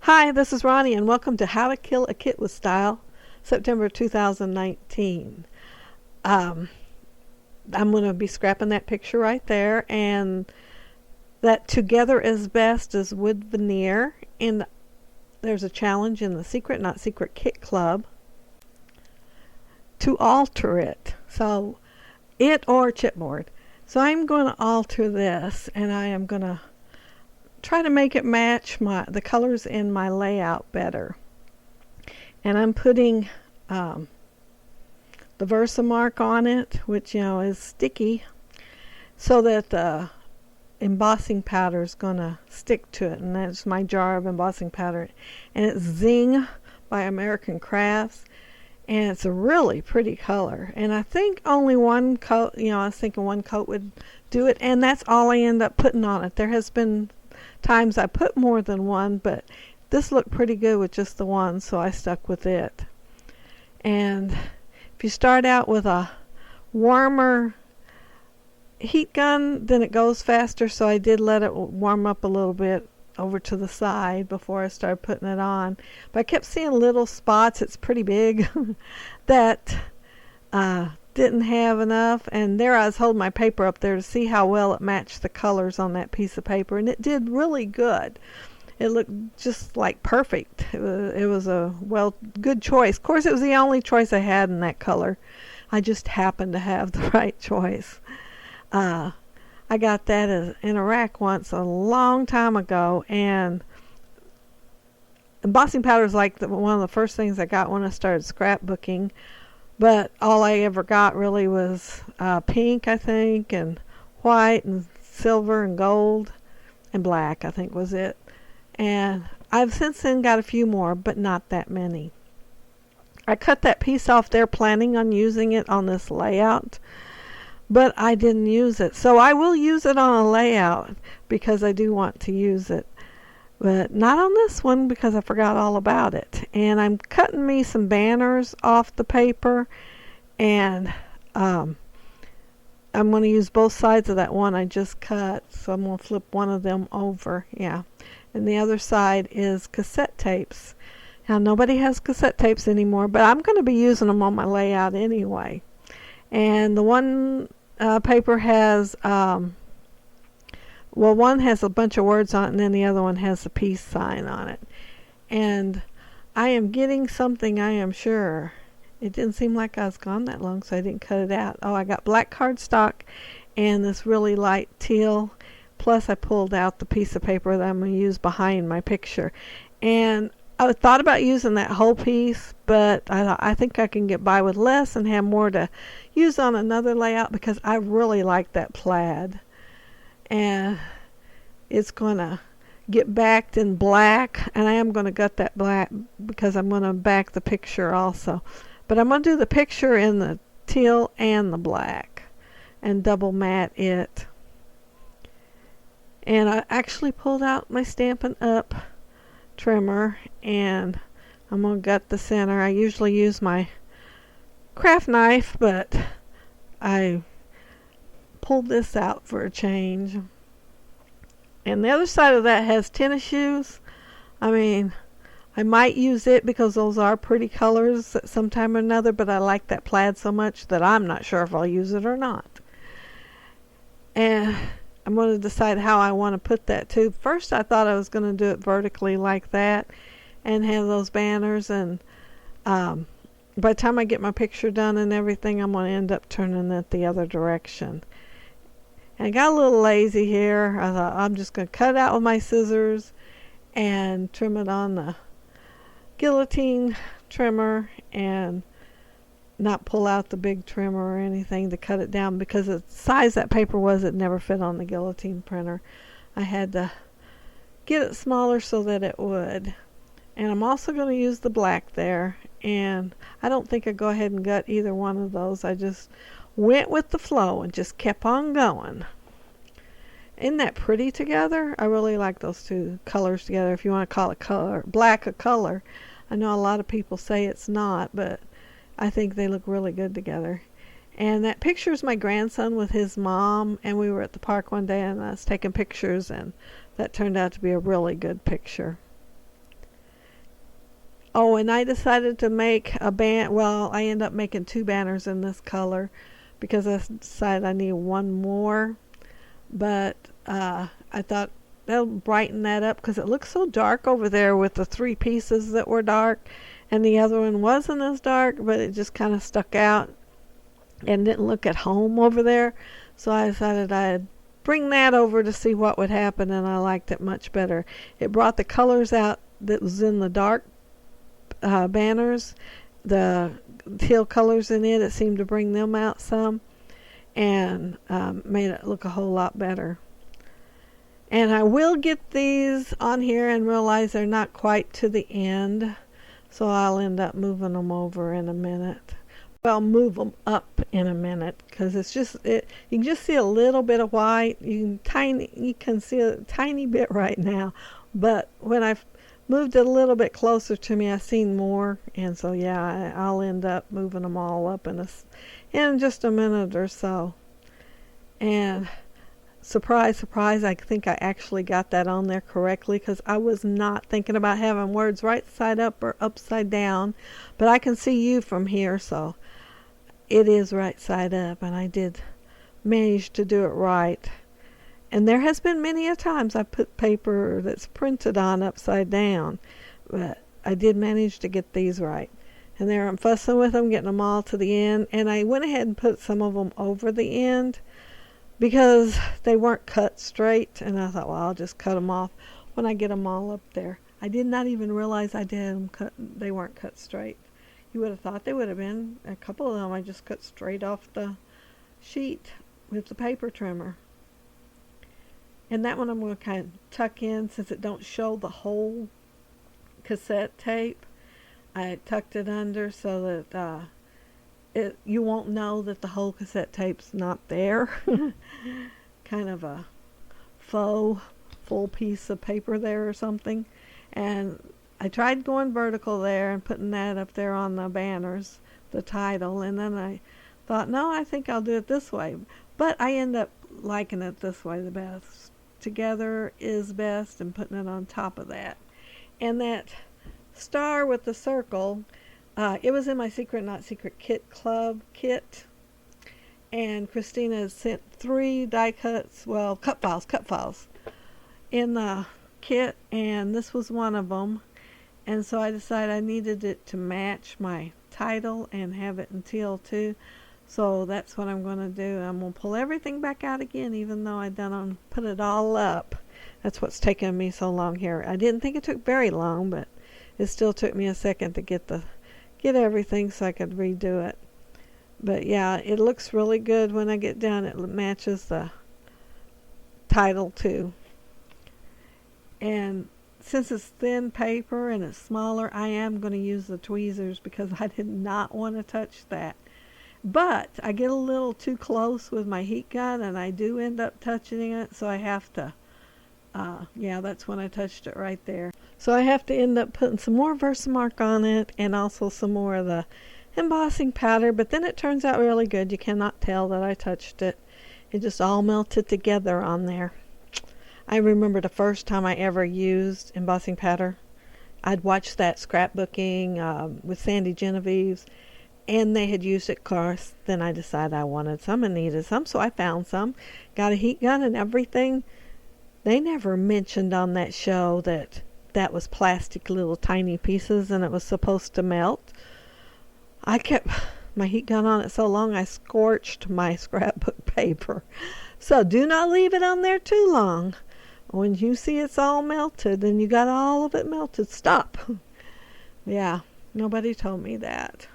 Hi, this is Roni, and welcome to How to Kill a Kit with Style, September 2019. I'm going to be scrapping that picture right there, and that Together is Best is wood veneer, and there's a challenge in the Secret Not Secret Kit Club to alter it, so it or chipboard. So I'm going to alter this, and I am going to try to make it match the colors in my layout better. And I'm putting the Versamark on it, which is sticky, so that the embossing powder is going to stick to it. And that's my jar of embossing powder, and it's Zing by American Crafts, and it's a really pretty color. And I think only one coat, I was thinking one coat would do it, and that's all I end up putting on it. There has been times I put more than one, but this looked pretty good with just the one, so I stuck with it. And if you start out with a warmer heat gun, then it goes faster, so I did let it warm up a little bit over to the side before I started putting it on. But I kept seeing little spots, it's pretty big, that didn't have enough, and there I was holding my paper up there to see how well it matched the colors on that piece of paper, and it did really good. It looked just like perfect. It was a good choice. Of course, it was the only choice I had in that color. I just happened to have the right choice. I got that in a rack once a long time ago, and embossing powder is like one of the first things I got when I started scrapbooking. But all I ever got really was pink, I think, and white and silver and gold and black, I think was it. And I've since then got a few more, but not that many. I cut that piece off there planning on using it on this layout, but I didn't use it. So I will use it on a layout because I do want to use it. But not on this one because I forgot all about it. And I'm cutting me some banners off the paper, and I'm going to use both sides of that one I just cut. So I'm going to flip one of them over. Yeah. And the other side is cassette tapes. Now nobody has cassette tapes anymore, but I'm going to be using them on my layout anyway. And the one paper has one has a bunch of words on it, and then the other one has a peace sign on it. And I am getting something, I am sure. It didn't seem like I was gone that long, so I didn't cut it out. Oh, I got black cardstock and this really light teal. Plus, I pulled out the piece of paper that I'm going to use behind my picture. And I thought about using that whole piece, but I think I can get by with less and have more to use on another layout because I really like that plaid. And it's going to get backed in black, and I am going to gut that black because I'm going to back the picture also. But I'm going to do the picture in the teal and the black and double matte it. And I actually pulled out my Stampin' Up! Trimmer, and I'm going to gut the center. I usually use my craft knife, but I pulled this out for a change. And the other side of that has tennis shoes. I mean, I might use it because those are pretty colors at some time or another, but I like that plaid so much that I'm not sure if I'll use it or not. And I'm going to decide how I want to put that too. First I thought I was going to do it vertically like that and have those banners, and by the time I get my picture done and everything, I'm going to end up turning it the other direction. And I got a little lazy here. I thought I'm just going to cut it out with my scissors and trim it on the guillotine trimmer and not pull out the big trimmer or anything to cut it down, because the size that paper was, it never fit on the guillotine printer. I had to get it smaller so that it would. And I'm also going to use the black there, and I don't think I'd go ahead and gut either one of those. I just went with the flow and just kept on going. Isn't that pretty together? I really like those two colors together, if you want to call it color, black a color. I know a lot of people say it's not, but I think they look really good together. And that picture is my grandson with his mom, and we were at the park one day and I was taking pictures, and that turned out to be a really good picture. Oh, and I decided to make a well, I ended up making 2 banners in this color because I decided I need one more. But I thought that'll brighten that up because it looks so dark over there with the 3 pieces that were dark, and the other one wasn't as dark, but it just kind of stuck out and didn't look at home over there. So I decided I'd bring that over to see what would happen, and I liked it much better. It brought the colors out that was in the dark banners, the teal colors in it. It seemed to bring them out some, and made it look a whole lot better. And I will get these on here and realize they're not quite to the end, so I'll end up moving them over in a minute. Well, move them up in a minute because it's just you can just see a little bit of white. You can see a tiny bit right now, but when I've moved it a little bit closer to me, I've seen more, and so yeah, I'll end up moving them all up in just a minute or so. And surprise, surprise, I think I actually got that on there correctly because I was not thinking about having words right side up or upside down, but I can see you from here, so it is right side up, and I did manage to do it right. And there has been many a times I put paper that's printed on upside down, but I did manage to get these right. And there I'm fussing with them, getting them all to the end, and I went ahead and put some of them over the end because they weren't cut straight, and I thought, well, I'll just cut them off when I get them all up there. I did not even realize I did them cut. They weren't cut straight. You would have thought they would have been. A couple of them I just cut straight off the sheet with the paper trimmer. And that one I'm going to kind of tuck in since it don't show the whole cassette tape. I tucked it under so that you won't know that the whole cassette tape's not there. Kind of a faux full piece of paper there or something. And I tried going vertical there and putting that up there on the banners, the title, and then I thought, no, I think I'll do it this way. But I end up liking it this way the best. Together is best, and putting it on top of that. And that star with the circle, it was in my Secret Not Secret Kit Club kit. And Christina has sent 3 die cuts, well, cut files in the kit, and this was one of them. And so I decided I needed it to match my title and have it in teal too. So that's what I'm going to do. I'm going to pull everything back out again, even though I put it all up. That's what's taken me so long here. I didn't think it took very long, but it still took me a second to get everything so I could redo it. But yeah, it looks really good when I get done. It matches the title too. And since it's thin paper and it's smaller, I am going to use the tweezers because I did not want to touch that. But I get a little too close with my heat gun and I do end up touching it, so I have to, yeah, that's when I touched it right there. So I have to end up putting some more Versamark on it and also some more of the embossing powder, but then it turns out really good. You cannot tell that I touched it. It just all melted together on there. I remember the first time I ever used embossing powder. I'd watched that scrapbooking with Sandy Genevieve's, and they had used it, of course. Then I decided I wanted some and needed some, so I found some. Got a heat gun and everything. They never mentioned on that show that was plastic little tiny pieces and it was supposed to melt. I kept my heat gun on it so long I scorched my scrapbook paper. So do not leave it on there too long. When you see it's all melted and you got all of it melted, stop. Yeah, nobody told me that.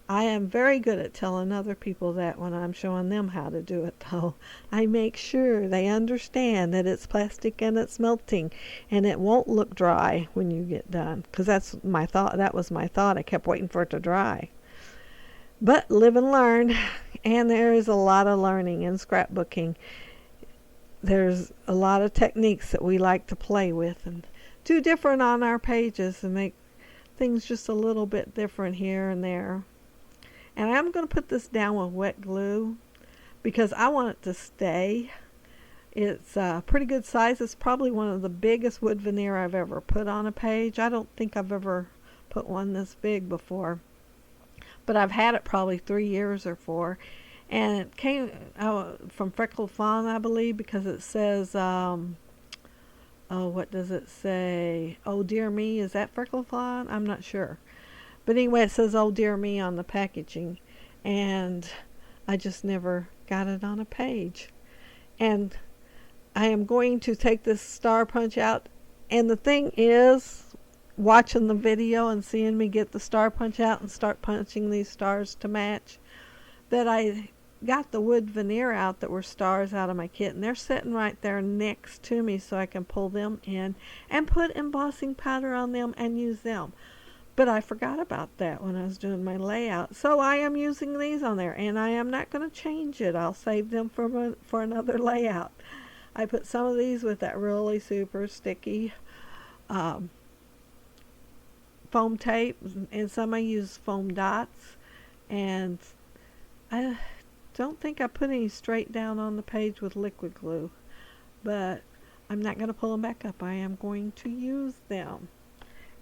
I am very good at telling other people that when I'm showing them how to do it, though. I make sure they understand that it's plastic and it's melting and it won't look dry when you get done. Because that's my thought. That was my thought. I kept waiting for it to dry. But live and learn. And there is a lot of learning in scrapbooking. There's a lot of techniques that we like to play with and do different on our pages and make things just a little bit different here and there. And I'm going to put this down with wet glue because I want it to stay. It's a pretty good size. It's probably one of the biggest wood veneer I've ever put on a page. I don't think I've ever put one this big before. But I've had it probably 3 years or 4. And it came from Freckled Fawn, I believe, because it says, what does it say? Oh, dear me, is that Freckled Fawn? I'm not sure. But anyway, it says, oh, dear me on the packaging. And I just never got it on a page. And I am going to take this star punch out. And the thing is, watching the video and seeing me get the star punch out and start punching these stars to match, that I got the wood veneer out that were stars out of my kit, and they're sitting right there next to me so I can pull them in and put embossing powder on them and use them. But I forgot about that when I was doing my layout, so I am using these on there, and I am not going to change it. I'll save them for another layout. I put some of these with that really super sticky foam tape, and some I use foam dots, and I don't think I put any straight down on the page with liquid glue, but I'm not going to pull them back up. I am going to use them.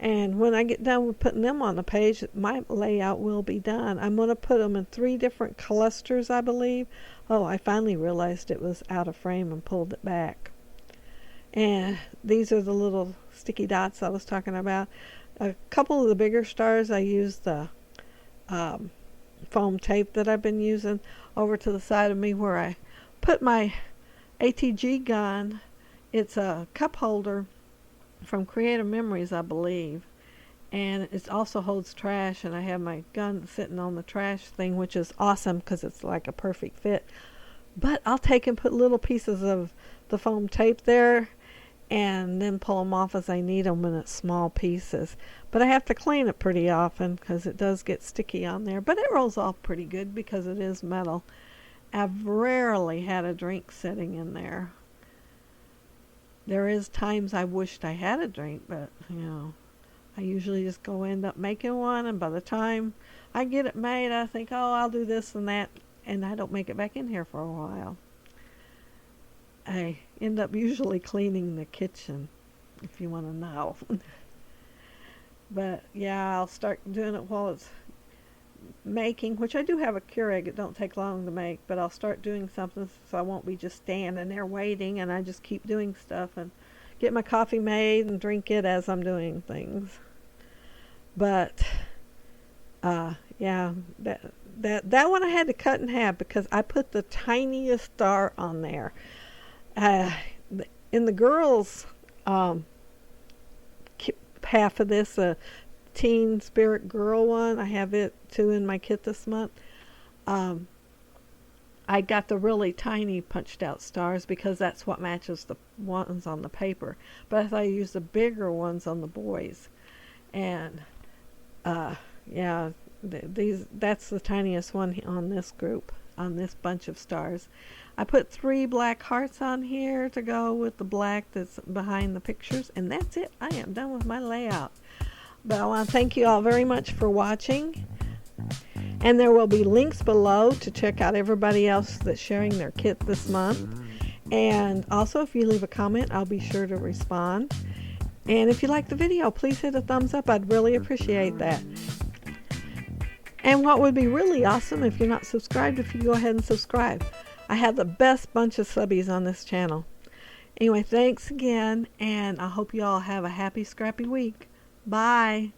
And when I get done with putting them on the page, my layout will be done. I'm going to put them in 3 different clusters, I believe. Oh, I finally realized it was out of frame and pulled it back. And these are the little sticky dots I was talking about. A couple of the bigger stars, I used the foam tape that I've been using over to the side of me where I put my ATG gun. It's a cup holder from Creative Memories, I believe, and it also holds trash, and I have my gun sitting on the trash thing, which is awesome because it's like a perfect fit. But I'll take and put little pieces of the foam tape there and then pull them off as I need them when it's small pieces. But I have to clean it pretty often because it does get sticky on there, but it rolls off pretty good because it is metal. I've rarely had a drink sitting in there. There is times I wished I had a drink, but I usually just go end up making one, and by the time I get it made, I think, oh, I'll do this and that, and I don't make it back in here for a while. I end up usually cleaning the kitchen, if you want to know. But yeah, I'll start doing it while it's making, which I do have a Keurig. It don't take long to make, but I'll start doing something so I won't be just standing there waiting, and I just keep doing stuff and get my coffee made and drink it as I'm doing things. But yeah, that one I had to cut in half because I put the tiniest star on there. In the girls' half of this, Teen Spirit Girl one, I have it too in my kit this month. I got the really tiny punched out stars because that's what matches the ones on the paper. But I thought I used the bigger ones on the boys. And yeah, that's the tiniest one on this group, on this bunch of stars. I put 3 black hearts on here to go with the black that's behind the pictures, and that's it. I am done with my layout. But I want to thank you all very much for watching. And there will be links below to check out everybody else that's sharing their kit this month. And also, if you leave a comment, I'll be sure to respond. And if you like the video, please hit a thumbs up. I'd really appreciate that. And what would be really awesome, if you're not subscribed, if you go ahead and subscribe. I have the best bunch of subbies on this channel. Anyway, thanks again, and I hope you all have a happy, scrappy week. Bye.